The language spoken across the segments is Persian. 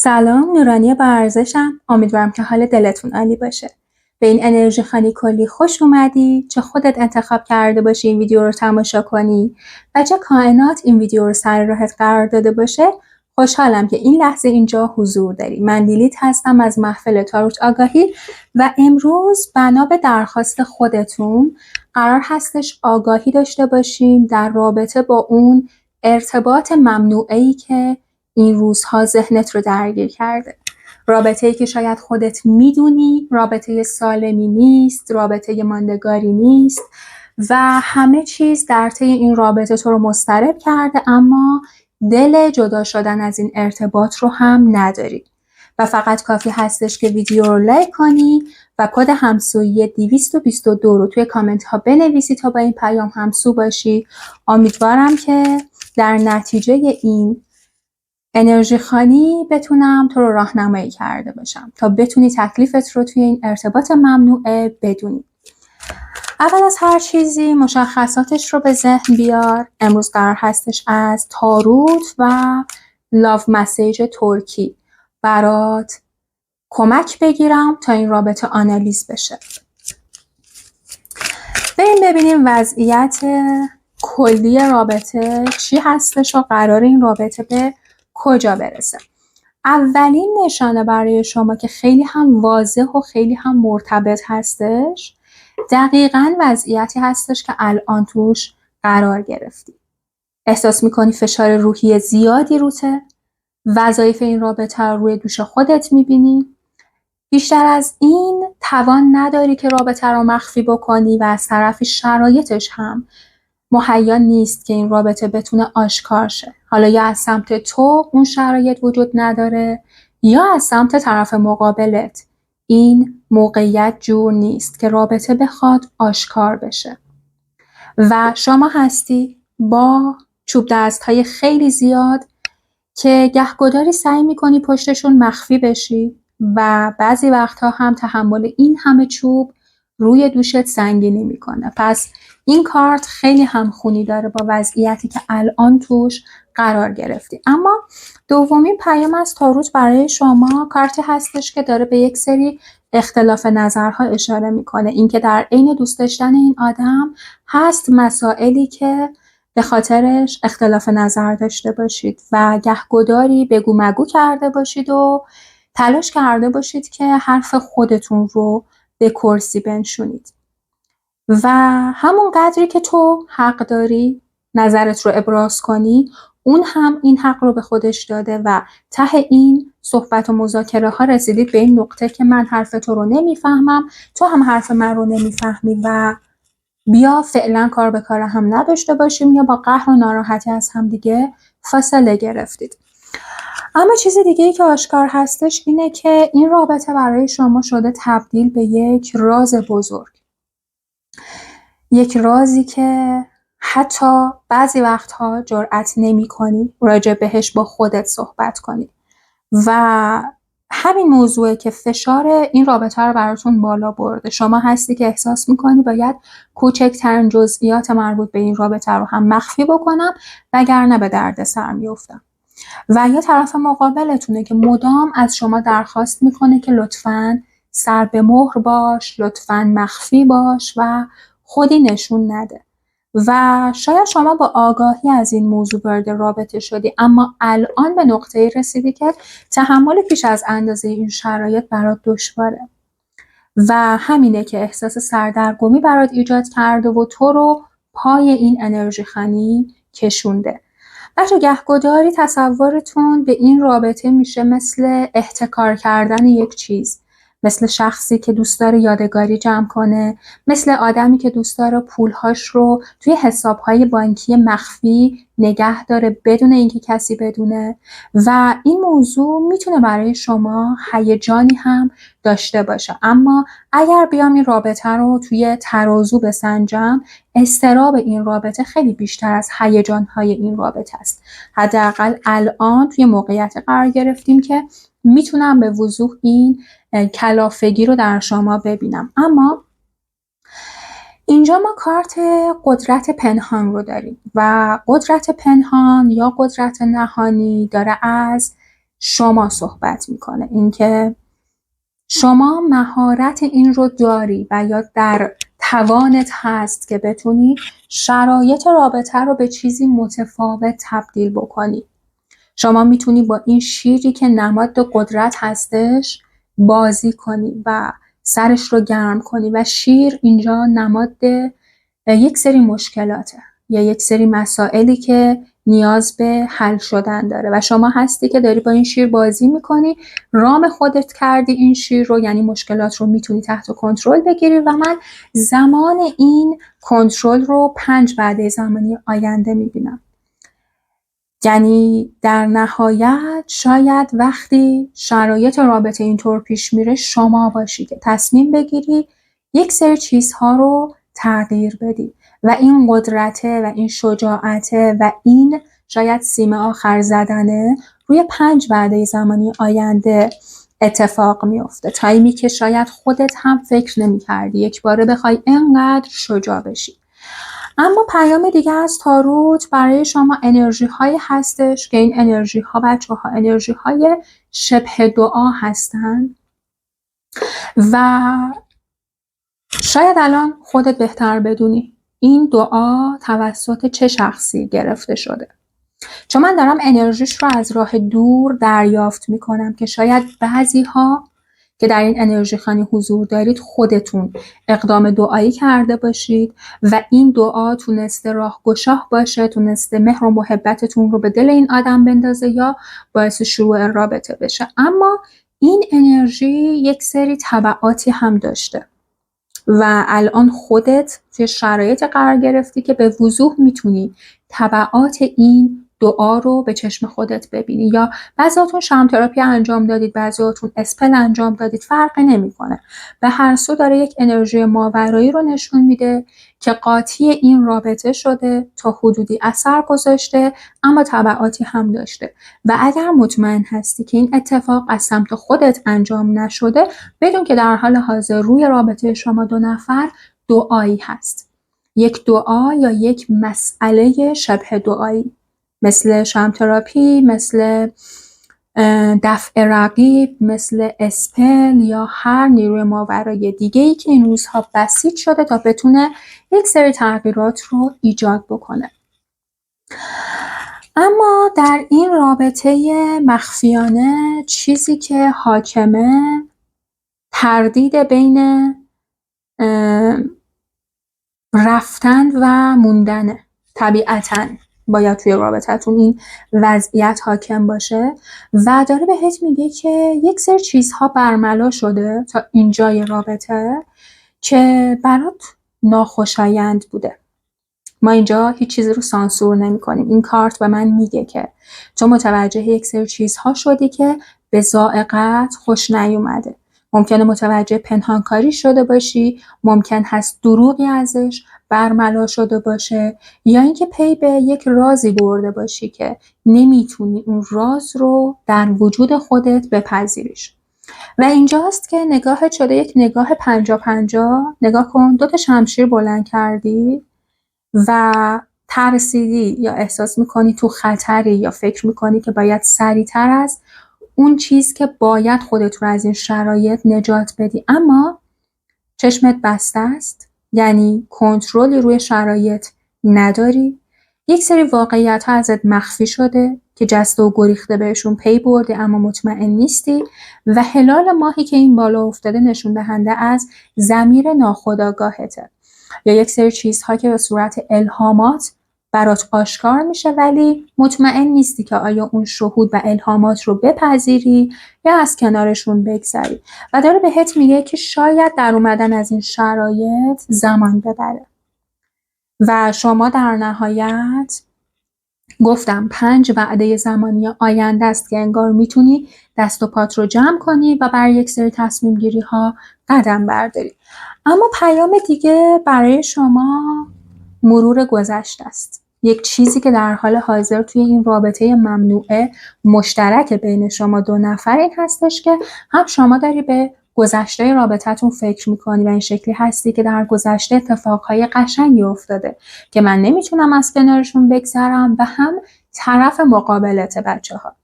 سلام، نورانی با ارزشم. امیدوارم که حال دلتون عالی باشه. به این انرژی خانی کلی خوش اومدی. چه خودت انتخاب کرده باشی این ویدیو رو تماشا کنی و چه کائنات این ویدیو رو سر راهت قرار داده باشه. خوشحالم که این لحظه اینجا حضور داری. من لیلیت هستم از محفل تاروت آگاهی و امروز بنا به درخواست خودتون قرار هستش آگاهی داشته باشیم در رابطه با اون ارتباط ممنوعه‌ای که این روزها ذهنت رو درگیر کرده. رابطه‌ای که شاید خودت میدونی رابطه سالمی نیست، رابطه ماندگاری نیست و همه چیز در طی این رابطه تو رو مضطرب کرده، اما دل جدا شدن از این ارتباط رو هم نداری و فقط کافی هستش که ویدیو رو لایک کنی و کد همسویی 222 رو توی کامنت ها بنویسی تا با این پیام همسو باشی. امیدوارم که در نتیجه این انرژی خانی بتونم تو رو راهنمایی کرده باشم تا بتونی تکلیفت رو توی این ارتباط ممنوعه بدونی. اول از هر چیزی مشخصاتش رو به ذهن بیار. امروز قرار هستش از تاروت و لاو مسیج ترکی برات کمک بگیرم تا این رابطه آنالیز بشه. بریم ببینیم وضعیت کلی رابطه چی هستش و قرار این رابطه به کجا برسه. اولین نشانه برای شما که خیلی هم واضح و خیلی هم مرتبط هستش، دقیقاً وضعیتی هستش که الان توش قرار گرفتی. احساس میکنی فشار روحی زیادی روته، وظایف این رابطه رو روی دوش خودت میبینی. بیشتر از این توان نداری که رابطه رو مخفی بکنی و از طرف شرایطش هم مهیا نیست که این رابطه بتونه آشکار شه. حالا یا از سمت تو اون شرایط وجود نداره یا از سمت طرف مقابلت این موقعیت جور نیست که رابطه بخواد آشکار بشه و شما هستی با چوب دست‌های خیلی زیاد که گهگداری سعی میکنی پشتشون مخفی بشی و بعضی وقتها هم تحمل این همه چوب روی دوشت سنگینی میکنه. پس این کارت خیلی همخونی داره با وضعیتی که الان توش قرار گرفتی. اما دومین پیام از تاروت برای شما کارتی هستش که داره به یک سری اختلاف نظرها اشاره میکنه. اینکه در عین دوست داشتن این آدم هست مسائلی که به خاطرش اختلاف نظر داشته باشید و گهگداری بگو مگو کرده باشید و تلاش کرده باشید که حرف خودتون رو به کرسی بنشونید و همون قدری که تو حق داری نظرت رو ابراز کنی، اون هم این حق رو به خودش داده و ته این صحبت و مذاکره ها رسیدید به این نقطه که من حرف تو رو نمیفهمم، تو هم حرف من رو نمیفهمی و بیا فعلا کار به کار هم نداشته باشیم یا با قهر و ناراحتی از هم دیگه فاصله گرفتید. اما چیز دیگه ای که آشکار هستش اینه که این رابطه برای شما شده تبدیل به یک راز بزرگ، یک رازی که حتی بعضی وقتها جرأت نمی کنی راجع بهش با خودت صحبت کنی و همین موضوعه که فشار این رابطه رو براتون بالا برده. شما هستی که احساس میکنی باید کوچکترین جزئیات مربوط به این رابطه رو هم مخفی بکنم وگرنه به درد سر میافتم. و یا طرف مقابلتونه که مدام از شما درخواست میکنه که لطفاً سر به مهر باش، لطفاً مخفی باش و خودی نشون نده. و شاید شما با آگاهی از این موضوع وارد رابطه شدی، اما الان به نقطه‌ای رسیدی که تحمل بیش از اندازه این شرایط برات دشواره و همینه که احساس سردرگمی برات ایجاد کرده و تو رو پای این انرژی خنی کشونده. بچه گهگداری تصورتون به این رابطه میشه مثل احتکار کردن یک چیز، مثل شخصی که دوست داره یادگاری جمع کنه، مثل آدمی که دوست داره پولهاش رو توی حسابهای بانکی مخفی نگه داره بدون اینکه کسی بدونه. و این موضوع میتونه برای شما هیجانی هم داشته باشه، اما اگر بیام این رابطه رو توی ترازو بسنجم، اضطراب این رابطه خیلی بیشتر از هیجان‌های این رابطه است. حداقل الان توی موقعیت قرار گرفتیم که میتونم به وضوح این کلافگی رو در شما ببینم. اما اینجا ما کارت قدرت پنهان رو داریم و قدرت پنهان یا قدرت نهانی داره از شما صحبت میکنه، اینکه شما مهارت این رو داری و یا در توانت هست که بتونی شرایط رابطه رو به چیزی متفاوت تبدیل بکنی. شما میتونی با این شیری که نماد قدرت هستش بازی کنی و سرش رو گرم کنی و شیر اینجا نماد یک سری مشکلاته یا یک سری مسائلی که نیاز به حل شدن داره و شما هستی که داری با این شیر بازی میکنی، رام خودت کردی این شیر رو، یعنی مشکلات رو میتونی تحت کنترل بگیری و من زمان این کنترل رو 5 وعده زمانی آینده میبینم. یعنی در نهایت شاید وقتی شرایط رابطه اینطور پیش میره شما باشی که تصمیم بگیری یک سری چیزها رو تغییر بدی و این قدرته و این شجاعته و این شاید سیم آخر زدنه روی 5 وعده زمانی آینده اتفاق میفته، تایمی که شاید خودت هم فکر نمی کردی یک باره بخوای اینقدر شجاع بشی. اما پیام دیگه از تاروت برای شما انرژی هایی هستش که این انرژی ها بچه ها انرژی های شبه دعا هستن و شاید الان خودت بهتر بدونی این دعا توسط چه شخصی گرفته شده، چون من دارم انرژیش رو از راه دور دریافت میکنم که شاید بعضی ها که در این انرژی خانی حضور دارید خودتون اقدام دعایی کرده باشید و این دعا تونسته راهگشا باشه، تونسته مهر و محبتتون رو به دل این آدم بندازه یا باعث شروع رابطه بشه. اما این انرژی یک سری تبعاتی هم داشته و الان خودت توی شرایط قرار گرفتی که به وضوح میتونی تبعات این دعا رو به چشم خودت ببینی. یا بعضیاتون شرم تراپی انجام دادید، بعضیاتون اسپل انجام دادید، فرقی نمیکنه. به هر سو داره یک انرژی ماورایی رو نشون میده که قاطی این رابطه شده، تا حدودی اثر گذاشته اما تبعاتی هم داشته و اگر مطمئن هستی که این اتفاق از سمت خودت انجام نشده، بدون که در حال حاضر روی رابطه شما 2 نفر دعایی هست، یک دعا یا یک مسئله شبه دعایی مثل شرم تراپی، مثل دفع رقیب، مثل اسپل یا هر نیروی ماورای دیگه‌ای که این روزها بسیج شده تا بتونه یک سری تغییرات رو ایجاد بکنه. اما در این رابطه مخفیانه چیزی که حاکمه تردید بین رفتن و موندنه. طبیعتاً باید توی رابطتون این وضعیت حاکم باشه و داره بهت میگه که یک سری چیزها برملا شده تا اینجای رابطه که برات ناخوشایند بوده. ما اینجا هیچ چیزی رو سانسور نمی کنیم. این کارت به من میگه که تو متوجه یک سری چیزها شدی که به ذائقه‌ات خوش نیومده. ممکنه متوجه پنهانکاری شده باشی، ممکن هست دروغی ازش برملا شده باشه یا اینکه پی به یک رازی برده باشی که نمیتونی اون راز رو در وجود خودت بپذیریش. و اینجاست که نگاهت شده یک نگاه 50-50. نگاه کن، 2 تا شمشیر بلند کردی و ترسیدی یا احساس میکنی تو خطری یا فکر میکنی که باید سریعتر از اون چیز که باید خودت رو از این شرایط نجات بدی، اما چشمت بسته است، یعنی کنترلی روی شرایط نداری. یک سری واقعیت ها ازت مخفی شده که جسته و گریخته بهشون پی بردی اما مطمئن نیستی و هلال ماهی که این بالا افتاده نشون دهنده از ضمیر ناخودآگاهته یا یک سری چیزها که به صورت الهامات برات آشکار میشه ولی مطمئن نیستی که آیا اون شهود و الهامات رو بپذیری یا از کنارشون بگذری و داره بهت میگه که شاید در اومدن از این شرایط زمان ببره و شما در نهایت گفتم 5 وعده زمانی آینده است که انگار میتونی دست و پات رو جمع کنی و برای یک سری تصمیم گیری ها قدم برداری. اما پیام دیگه برای شما مرور گذشته است. یک چیزی که در حال حاضر توی این رابطه ممنوعه مشترک بین شما 2 نفر این هستش که هم شما داری به گذشته رابطتون فکر میکنی و این شکلی هستی که در گذشته اتفاقهای قشنگی افتاده که من نمیتونم از کنارشون بگذرم و هم طرف مقابلت بچه ها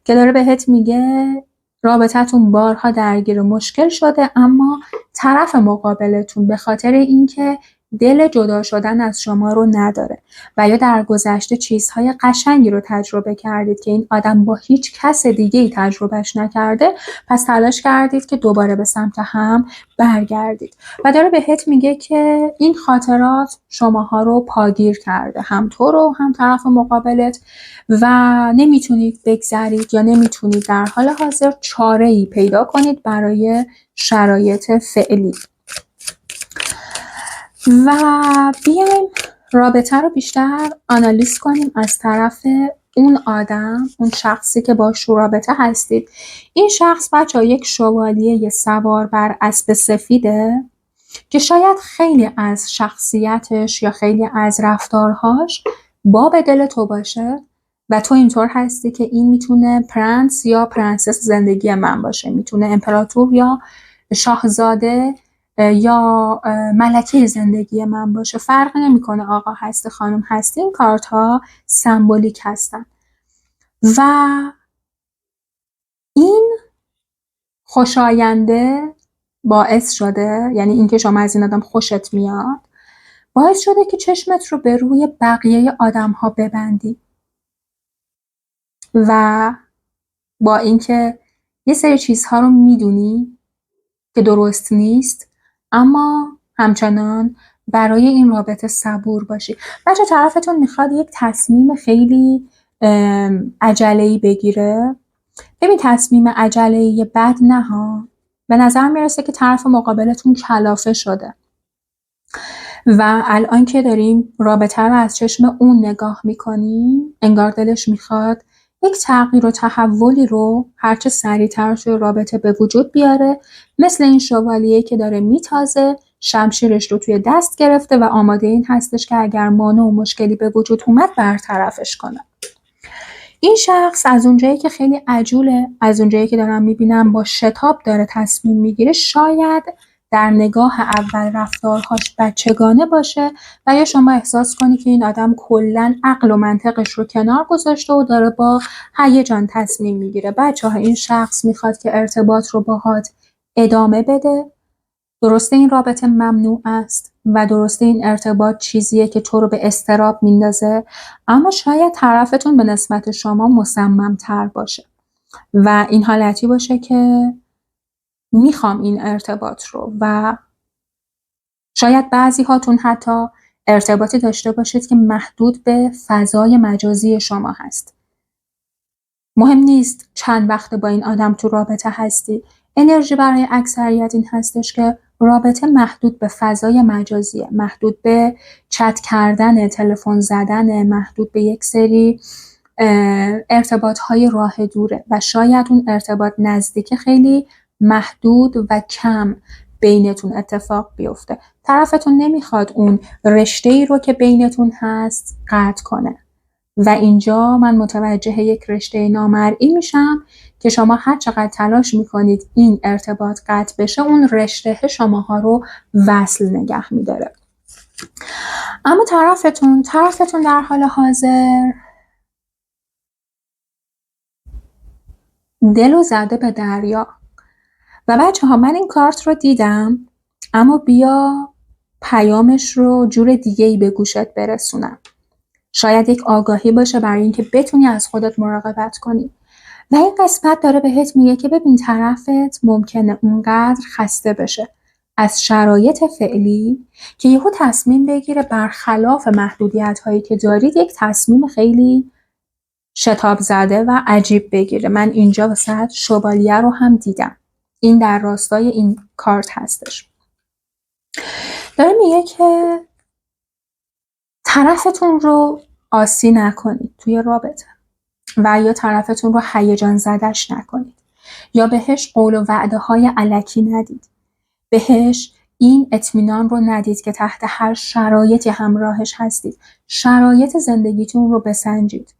که داره بهت میگه رابطتون بارها درگیر مشکل شده، اما طرف مقابلتون به خاطر اینکه دل جدا شدن از شما رو نداره و یا در گذشته چیزهای قشنگی رو تجربه کردید که این آدم با هیچ کس دیگه‌ای تجربهش نکرده، پس تلاش کردید که دوباره به سمت هم برگردید و داره بهت میگه که این خاطرات شماها رو پاگیر کرده، هم تو رو هم طرف مقابلت، و نمیتونید بگذرید یا نمیتونید در حال حاضر چاره‌ای پیدا کنید برای شرایط فعلی. و بیایم رابطه رو بیشتر آنالیز کنیم از طرف اون آدم، اون شخصی که باش رابطه هستید. این شخص بچه‌ها یک شوالیه سوار بر اسب سفیده که شاید خیلی از شخصیتش یا خیلی از رفتارهاش باب دل تو باشه و تو اینطور هستی که این میتونه پرنس یا پرنسس زندگی من باشه، میتونه امپراتور یا شاهزاده یا ملکه زندگی من باشه، فرق نمیکنه آقا هستی خانم هستی، این کارت ها سمبولیک هستن و این خوشاینده باعث شده، یعنی اینکه شما از این آدم خوشت میاد، باعث شده که چشمت رو به روی بقیه آدم ها ببندی و با اینکه یه سری چیزها رو میدونی که درست نیست، اما همچنان برای این رابطه صبور باشی. بچه طرفتون میخواد یک تصمیم خیلی عجله‌ای بگیره. ببین تصمیم عجله‌ای بد نه ها، به نظر میرسه که طرف مقابلتون کلافه شده و الان که داریم رابطه رو از چشم اون نگاه میکنیم، انگار دلش میخواد یک تغییر و تحولی رو هرچه سریعتر توی رابطه به وجود بیاره، مثل این شوالیه که داره میتازه، شمشیرش رو توی دست گرفته و آماده این هستش که اگر مانع و مشکلی به وجود اومد برطرفش کنه. این شخص از اونجایی که خیلی عجوله، از اونجایی که دارم میبینم با شتاب داره تصمیم میگیره، شاید در نگاه اول رفتارهاش بچگانه باشه و یا شما احساس کنی که این آدم کلاً عقل و منطقش رو کنار گذاشته و داره با هیجان تصمیم میگیره. بچه‌ها این شخص میخواد که ارتباط رو باهات ادامه بده. درسته این رابطه ممنوع است و درسته این ارتباط چیزیه که تو رو به اضطراب میندازه، اما شاید طرفتون به نسبت شما مصمم‌تر باشه و این حالتی باشه که میخوام این ارتباط رو، و شاید بعضی هاتون حتی ارتباطی داشته باشید که محدود به فضای مجازی شما هست. مهم نیست چند وقت با این آدم تو رابطه هستی، انرژی برای اکثریت این هستش که رابطه محدود به فضای مجازیه، محدود به چت کردن، تلفن زدن، محدود به یک سری ارتباط‌های راه دوره و شاید اون ارتباط نزدیک خیلی محدود و کم بینتون اتفاق بیفته. طرفتون نمیخواد اون رشته‌ای رو که بینتون هست قطع کنه و اینجا من متوجه یک رشته نامرئی میشم که شما هر چقدر تلاش میکنید این ارتباط قطع بشه، اون رشته شماها رو وصل نگه میداره. اما طرفتون در حال حاضر دلو زده به دریا. و بچه ها من این کارت رو دیدم، اما بیا پیامش رو جور دیگه‌ای به گوشت برسونم. شاید یک آگاهی باشه برای اینکه بتونی از خودت مراقبت کنی. و این قسمت داره بهت میگه که ببین طرفت ممکنه اونقدر خسته بشه از شرایط فعلی که یهو تصمیم بگیره برخلاف محدودیت هایی که دارید یک تصمیم خیلی شتاب زده و عجیب بگیره. من اینجا واسه شوالیه رو هم دیدم، این در راستای این کارت هستش. داره میگه که طرفتون رو آسی نکنید توی رابطه و یا طرفتون رو هیجان زدش نکنید یا بهش قول و وعده های الکی ندید. بهش این اطمینان رو ندید که تحت هر شرایطی همراهش هستید. شرایط زندگیتون رو بسنجید.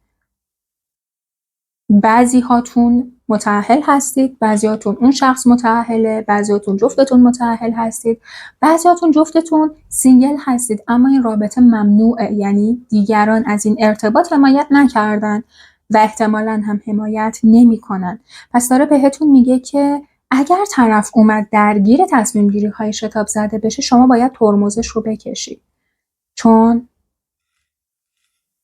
بعضی هاتون متأهل هستید، بعضی هاتون اون شخص متأهله، بعضی هاتون جفتتون متأهل هستید، بعضی هاتون جفتتون سینگل هستید، اما این رابطه ممنوعه، یعنی دیگران از این ارتباط حمایت نکردن و احتمالاً هم حمایت نمی‌کنن. پس داره بهتون میگه که اگر طرف اومد درگیر تصمیم گیری های شتاب زده بشه، شما باید ترمزش رو بکشی، چون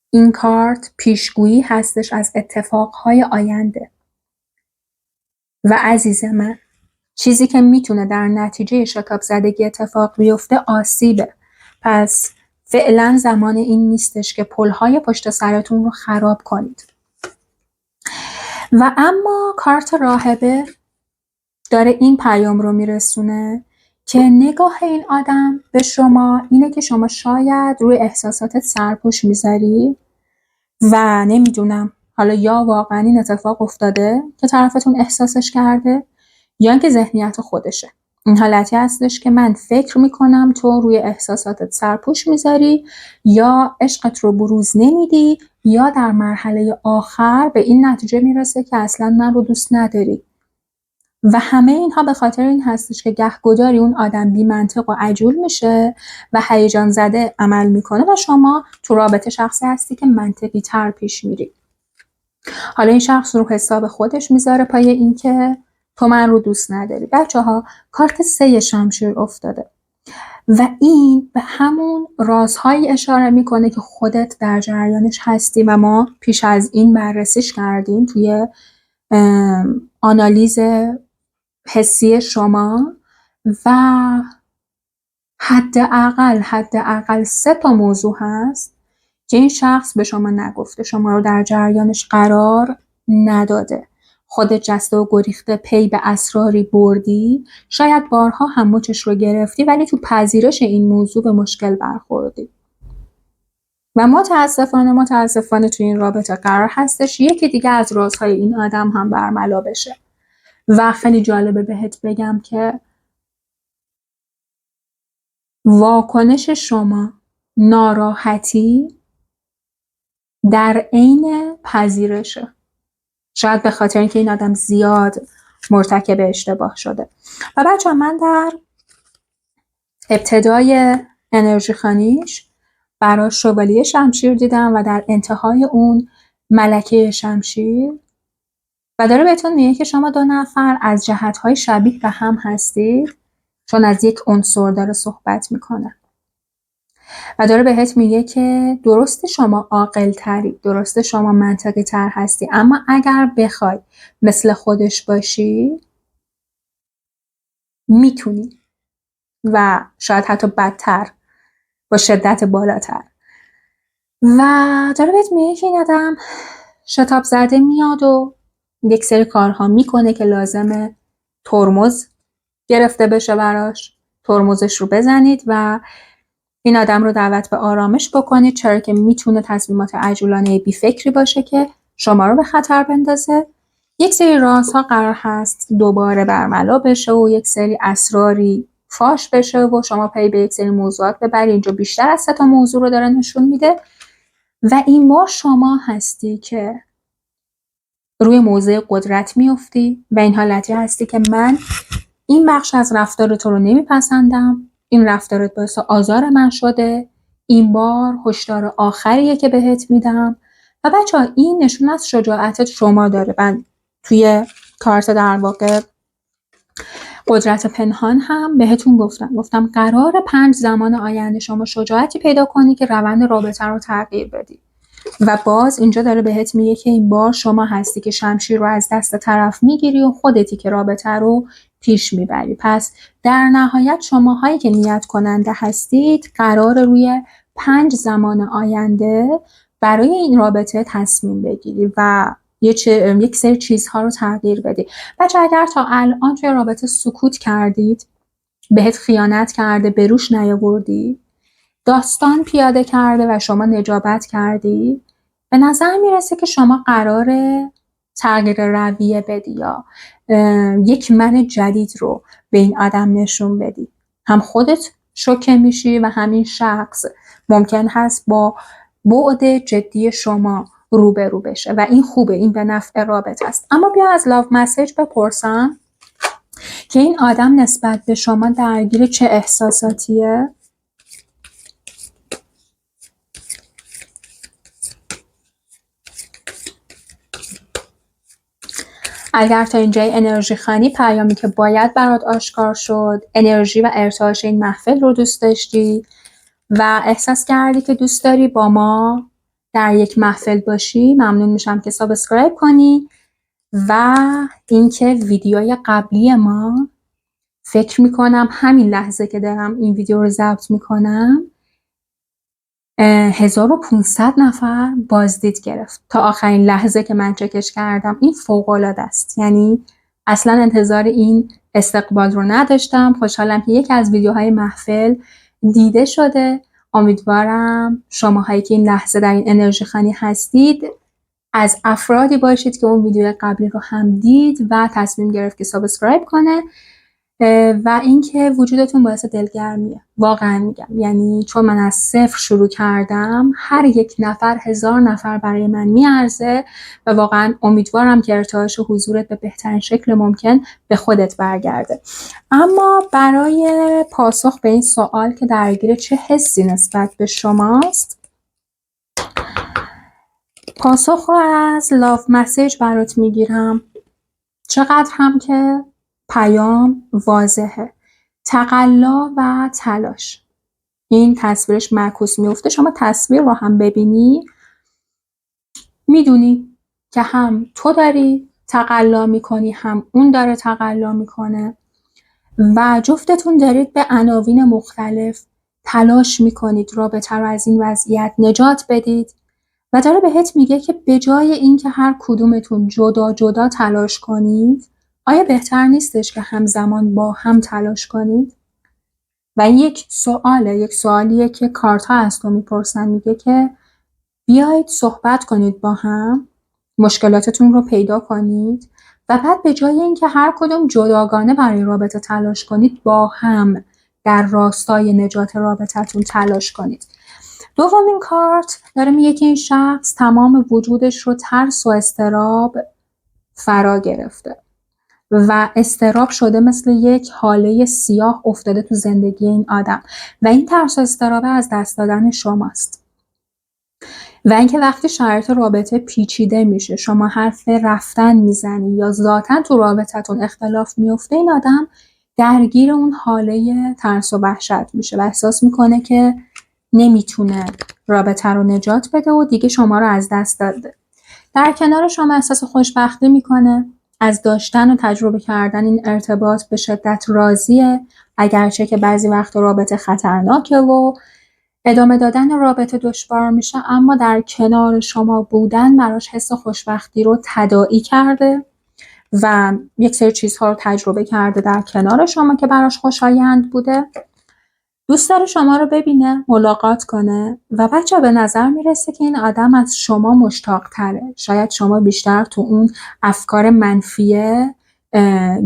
این کارت پیشگویی هستش از اتفاقهای آینده. و عزیز من، چیزی که میتونه در نتیجه شتاب زدگی اتفاق بیفته آسیبه. پس فعلا زمان این نیستش که پلهای پشت سرتون رو خراب کنید. و اما کارت راهبه داره این پیام رو میرسونه که نگاه این آدم به شما اینه که شما شاید روی احساساتت سرپوش میذاری و نمیدونم حالا یا واقعا این اتفاق افتاده که طرفتون احساسش کرده یا اینکه ذهنیت خودشه. این حالتی هستش که من فکر میکنم تو روی احساساتت سرپوش میذاری یا عشقت رو بروز نمیدی یا در مرحله آخر به این نتیجه میرسه که اصلا من رو دوست نداری. و همه اینها به خاطر این هستش که گهگداری اون آدم بی منطق و عجول میشه و هیجان زده عمل میکنه و شما تو رابطه شخصی هستی که منطقی تر پیش میری. حالا این شخص رو حساب خودش میذاره پای این که تو من رو دوست نداری. بچه‌ها کارت 3 شمشیر افتاده و این به همون رازهایی اشاره میکنه که خودت در جریانش هستی و ما پیش از این بررسیش کردیم توی آنالیز حسی شما و حداقل 3 موضوع هست که این شخص به شما نگفته، شما رو در جریانش قرار نداده، خودت جسته و گریخته پی به اسراری بردی، شاید بارها هم مچش رو گرفتی ولی تو پذیرش این موضوع به مشکل برخوردی و متاسفانه تو این رابطه قرار هستش یکی دیگه از رازهای این آدم هم برملا بشه. و خیلی جالبه بهت بگم که واکنش شما ناراحتی در عین پذیرشه، شاید به خاطر اینکه این آدم زیاد مرتکب اشتباه شده. و بچه من در ابتدای انرژی خانیش براش شوالیه شمشیر دیدم و در انتهای اون ملکه شمشیر و داره بهتون میگه که شما 2 نفر از جهت‌های شبیه به هم هستید، چون از یک عنصر داره صحبت میکنه و داره بهت میگه که درسته شما عاقل تری، درسته شما منطقی تر هستی، اما اگر بخوای مثل خودش باشی میتونی و شاید حتی بدتر با شدت بالاتر. و داره بهت میگه که این آدم شتاب زده میاد و یک سری کارها میکنه که لازمه ترمز گرفته بشه براش، ترمزش رو بزنید و این آدم رو دعوت به آرامش بکنید، چرا که میتونه تصمیمات عجولانه بی فکری باشه که شما رو به خطر بندازه. یک سری رازها قرار هست دوباره برملا بشه و یک سری اسراری فاش بشه و شما پی به یک سری موضوعات ببری. اینجا بیشتر از 3 موضوع رو داره نشون میده و این بار شما هستی که روی موضع قدرت میفتی و این حالتی هستی که من این بخش از رفتار تو رو نمیپسندم، این رفتارت باعث آزار من شده، این بار هشدار آخریه که بهت میدم. و بچه‌ها این نشون از شجاعت شما داره. من توی کارت در واقع قدرت پنهان هم بهتون گفتم قرار 5 زمان آینده شما شجاعتی پیدا کنی که روند رابطه رو تغییر بدی و باز اینجا داره بهت میگه که این بار شما هستی که شمشیر رو از دست طرف میگیری و خودتی که رابطه رو پیش میبری. پس در نهایت شماهایی که نیت کننده هستید قرار روی 5 زمان آینده برای این رابطه تصمیم بگیری و یک سری چیزها رو تغییر بدی. بچه اگر تا الان توی رابطه سکوت کردید، بهت خیانت کرده، به روش نیاوردی، داستان پیاده کرده و شما نجابت کردی، به نظر میرسه که شما قراره تغییر رویه بدی یا یک من جدید رو به این آدم نشون بدی. هم خودت شوکه میشی و همین شخص ممکن هست با بعد جدی شما روبرو بشه و این خوبه، این به نفع رابطه است. اما بیا از لاو مسیج بپرسم که این آدم نسبت به شما درگیر چه احساساتیه. اگر تا اینجای انرژی خانی پیامی که باید برات آشکار شد، انرژی و ارتعاش این محفل رو دوست داشتی و احساس کردی که دوست داری با ما در یک محفل باشی، ممنون میشم که سابسکرایب کنی و اینکه ویدیوی قبلی ما فکر میکنم همین لحظه که دارم این ویدیو رو ضبط میکنم 1500 نفر بازدید گرفت تا آخرین لحظه که من چکش کردم. این فوق‌العاده است، یعنی اصلا انتظار این استقبال رو نداشتم. خوشحالم که یکی از ویدیوهای محفل دیده شده. امیدوارم شماهایی که این لحظه در این انرژی خانی هستید از افرادی باشید که اون ویدیو قبلی رو هم دید و تصمیم گرفت که سابسکرایب کنه و اینکه وجودتون باعث دلگرمیه. واقعا میگم، یعنی چون من از صفر شروع کردم، هر یک نفر 1000 نفر برای من میارزه و واقعا امیدوارم که ارتعاش و حضورت به بهترین شکل ممکن به خودت برگرده. اما برای پاسخ به این سوال که درگیر چه حسی نسبت به شماست، پاسخ رو از لاو مسیج برات میگیرم. چقدر هم که پیام واضحه، تقلا و تلاش. این تصویرش معکوس میفته. شما تصویر رو هم ببینی میدونی که هم تو داری تقلا میکنی هم اون داره تقلا میکنه و جفتتون دارید به عناوین مختلف تلاش میکنید رابطه رو از این وضعیت نجات بدید و داره بهت میگه که به جای اینکه هر کدومتون جدا جدا تلاش کنید، آیا بهتر نیستش که همزمان با هم تلاش کنید؟ و این یک سوالیه که کارت‌ها از تو میپرسن. میگه که بیایید صحبت کنید با هم، مشکلاتتون رو پیدا کنید و بعد به جای اینکه هر کدوم جداگانه برای رابطه تلاش کنید، با هم در راستای نجات رابطتون تلاش کنید. دومین کارت داره میگه که این شخص تمام وجودش رو ترس و اضطراب فرا گرفته و اضطراب شده مثل یک حاله سیاه افتاده تو زندگی این آدم و این ترس و اضطراب از دست دادن شماست و اینکه وقتی شرایط رابطه پیچیده میشه، شما حرف رفتن میزنی یا ذاتاً تو رابطتون اختلاف میفته، این آدم درگیر اون حاله ترس و وحشت میشه و احساس میکنه که نمیتونه رابطه رو نجات بده و دیگه شما رو از دست داده. در کنار شما احساس خوشبختی میکنه، از داشتن و تجربه کردن این ارتباط به شدت راضیه، اگرچه که بعضی وقت رابطه خطرناکه و ادامه دادن رابطه دشوار میشه، اما در کنار شما بودن براش حس خوشبختی رو تداعی کرده و یک سری چیزها رو تجربه کرده در کنار شما که براش خوشایند بوده. دوست داره شما رو ببینه، ملاقات کنه و بچه به نظر میرسه که این آدم از شما مشتاق تره. شاید شما بیشتر تو اون افکار منفیه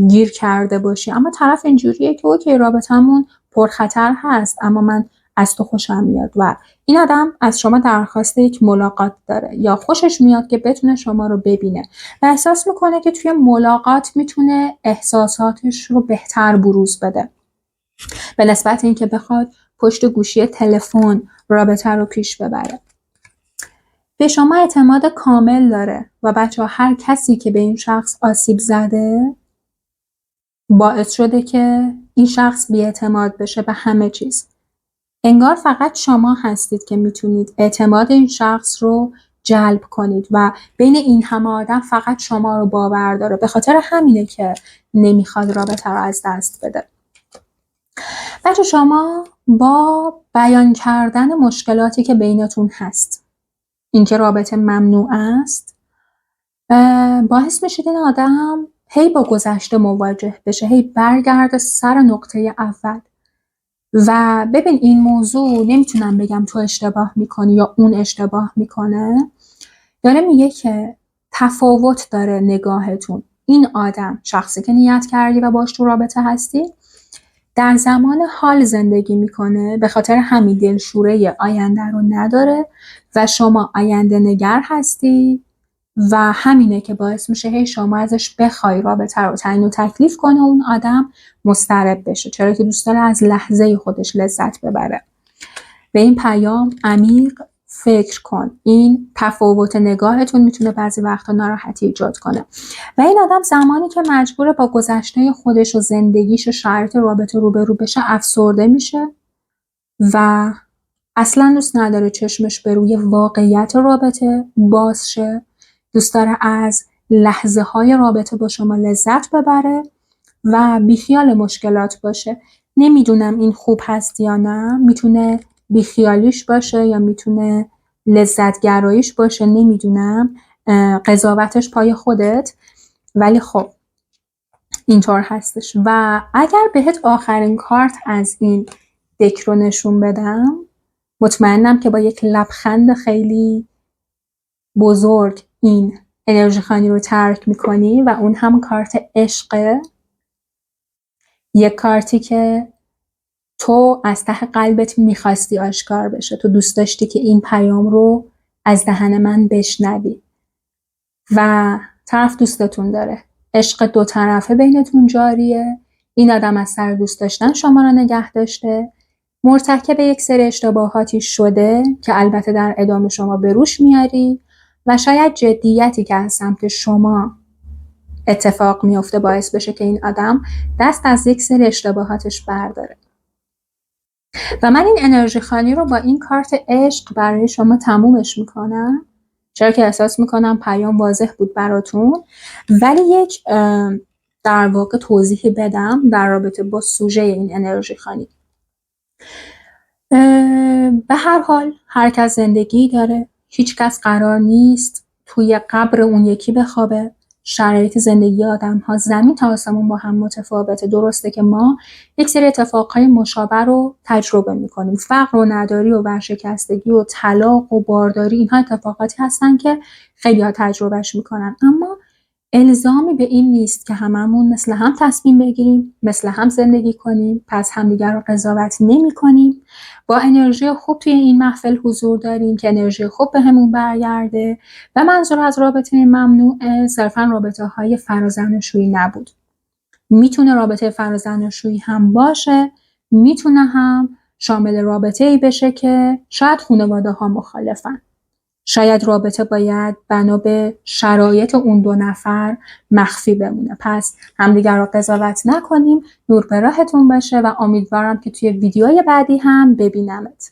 گیر کرده باشی، اما طرف اینجوریه که اوکی رابطمون پرخطر هست اما من از تو خوشم میاد و این آدم از شما درخواست یک ملاقات داره یا خوشش میاد که بتونه شما رو ببینه و احساس میکنه که توی ملاقات میتونه احساساتش رو بهتر بروز بده به نسبت اینکه بخواد پشت گوشی تلفن رابطه رو پیش ببره. به شما اعتماد کامل داره و بچه هر کسی که به این شخص آسیب زده باعث شده که این شخص بی‌اعتماد بشه به همه چیز. انگار فقط شما هستید که میتونید اعتماد این شخص رو جلب کنید و بین این همه آدم فقط شما رو باور داره. به خاطر همینه که نمیخواد رابطه رو از دست بده. بچه شما با بیان کردن مشکلاتی که بینتون هست، اینکه رابطه ممنوع است، باعث میشید این آدم هی با گذشته مواجه بشه، هی برگرده سر نقطه اول و ببین این موضوع نمیتونم بگم تو اشتباه میکنی یا اون اشتباه میکنه، داره میگه که تفاوت داره نگاهتون. این آدم، شخصی که نیت کردی و باش تو رابطه هستی، در زمان حال زندگی میکنه، به خاطر همین دلشوره آینده رو نداره و شما آینده نگر هستی و همینه که باعث میشه هی شما ازش بخوای رابطه رو تعیین و تکلیف کنه، اون آدم مضطرب بشه، چرا که دوست داره از لحظه خودش لذت ببره. به این پیام عمیق فکر کن. این تفاوت نگاهتون میتونه بعضی وقتا ناراحتی ایجاد کنه. و این آدم زمانی که مجبوره با گذشته خودش و زندگیش و شرایط رابطه روبرو بشه افسرده میشه و اصلا دوست نداره چشمش به روی واقعیت رابطه باز شه. دوست داره از لحظه های رابطه با شما لذت ببره و بیخیال مشکلات باشه. نمیدونم این خوب هست یا نه، میتونه بیخیالیش باشه یا میتونه لذت گراییش باشه، نمیدونم، قضاوتش پای خودت، ولی خب اینطور هستش. و اگر بهت آخرین کارت از این دک رو نشون بدم، مطمئنم که با یک لبخند خیلی بزرگ این انرژی خانی رو ترک میکنی و اون هم کارت عشقه. یک کارتی که تو از ته قلبت میخواستی آشکار بشه، تو دوست داشتی که این پیام رو از دهن من بشنوی و طرف دوستتون داره، عشق دو طرفه بینتون جاریه. این آدم از سر دوست داشتن شما رو نگه داشته، مرتکب یک سری اشتباهاتی شده که البته در ادامه شما به روش میاری و شاید جدیتی که از سمت شما اتفاق میفته باعث بشه که این آدم دست از یک سری اشتباهاتش برداره. و من این انرژی خانی رو با این کارت عشق برای شما تمومش میکنم، چرا که احساس میکنم پیام واضح بود براتون، ولی یک در واقع توضیحی بدم در رابطه با سوژه این انرژی خانی. به هر حال هر کس زندگی داره، هیچ کس قرار نیست توی قبر اون یکی بخوابه. شرایط زندگی آدم ها زمین تا آسمون با هم متفاوته. درسته که ما یک سری اتفاقهای مشابه رو تجربه میکنیم، فقر و نداری و ورشکستگی و طلاق و بارداری، اینها اتفاقاتی هستن که خیلی ها تجربهش میکنن، اما الزامی به این نیست که هممون مثل هم تصمیم بگیریم، مثل هم زندگی کنیم، پس همدیگر رو قضاوت نمی کنیم. با انرژی خوب توی این محفل حضور داریم که انرژی خوب به همون برگرده و منظور از رابطه ممنوع صرفا رابطه های فرازنشویی نبود. میتونه رابطه فرازنشویی هم باشه، میتونه هم شامل رابطه ای بشه که شاید خانواده ها مخالفن. شاید رابطه باید بنا به شرایط اون دو نفر مخفی بمونه. پس همدیگر رو قضاوت نکنیم، نور به راهتون بشه و امیدوارم که توی ویدیوهای بعدی هم ببینمت.